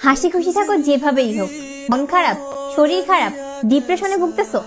হাসি খুশি থাকো যেভাবেই হোক। মন খারাপ, শরীর খারাপ, ডিপ্রেশনে ভুগতেছো,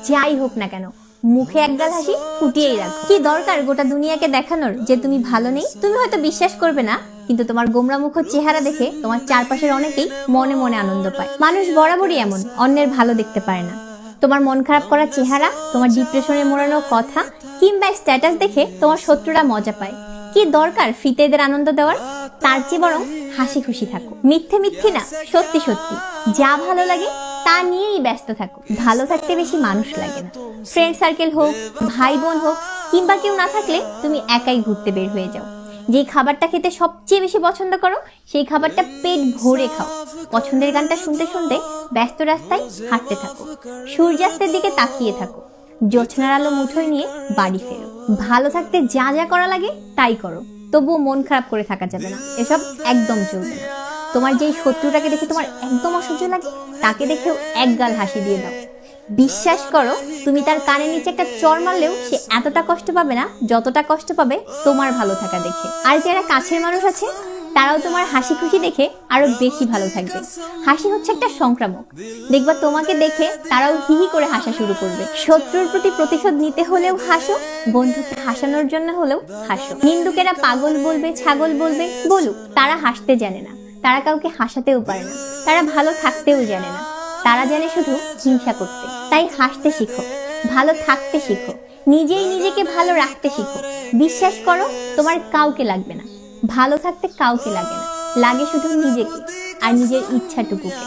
যাই হোক না কেন মুখে একগাল হাসি ফুটিয়েই রাখো। কি দরকার গোটা দুনিয়াকে দেখানোর যে তুমি ভালো নেই? তুমি হয়তো বিশ্বাস করবে না, কিন্তু তোমার গোমরা মুখ চেহারা দেখে তোমার চারপাশের অনেকেই মনে মনে আনন্দ পায়। মানুষ বরাবরই এমন, অন্যের ভালো দেখতে পারে না। তোমার মন খারাপ করা চেহারা, তোমার ডিপ্রেশনে মোড়ানো কথা কিংবা স্ট্যাটাস দেখে তোমার শত্রুরা মজা পায়। কি দরকার ফিতেদের আনন্দ দেওয়ার? তার চেয়ে বরং হাসি খুশি থাকো। মিথ্যে মিথ্যে না, সত্যি সত্যি যা ভালো লাগে তা নিয়েই ব্যস্ত থাকো। ভালো থাকতে বেশি মানুষ লাগে না। ফ্রেন্ড সার্কেল হোক, ভাই বোন হোক, কিংবা কেউ না থাকলে তুমি একাই ঘুরতে বের হয়ে যাও। যে খাবারটা খেতে সবচেয়ে বেশি পছন্দ করো সেই খাবারটা পেট ভরে খাও। পছন্দের গানটা শুনতে শুনতে ব্যস্ত রাস্তায় হাঁটতে থাকো। সূর্যাস্তের দিকে তাকিয়ে থাকো। জ্যোৎস্নার আলো মুঠোয় নিয়ে বাড়ি ফেরো। ভালো থাকতে যা যা করা লাগে তাই করো, তবুও মন খারাপ করে থাকা যাবে না। এসব একদম চলবে না। তোমার যেই শত্রুটাকে দেখে তোমার একদম অসহ্য লাগে তাকে দেখেও একগাল হাসি দিয়ে দাও। বিশ্বাস করো, তুমি তার কানের নিচে একটা চর মারলেও সে এতটা কষ্ট পাবে না যতটা কষ্ট পাবে তোমার ভালো থাকা দেখে। আর যারা কাছের মানুষ আছে তারাও তোমার হাসি খুশি দেখে আরো বেশি ভালো থাকবে। হাসি হচ্ছে একটা সংক্রামক। দেখবা তোমাকে দেখে তারাও হিহি করে হাসা শুরু করবে। শত্রুর প্রতি প্রতিশোধ নিতে হলেও হাসো, বন্ধুকে হাসানোর জন্য হলেও হাসো। নিন্দুকেরা পাগল বলবে, ছাগল বলবে, বলুক, তারা হাসতে জানে না, তারা কাউকে হাসাতেও পারে না, তারা ভালো থাকতেও জানে না, তারা জানে শুধু হিংসা করতে। তাই হাসতে শিখো, ভালো থাকতে শিখো, নিজেই নিজেকে ভালো রাখতে শিখো। বিশ্বাস করো, তোমার কাউকে লাগবে না, ভালো থাকতে কাউকে লাগে না, লাগে শুধু নিজেকে আর নিজের ইচ্ছাটুকুকে।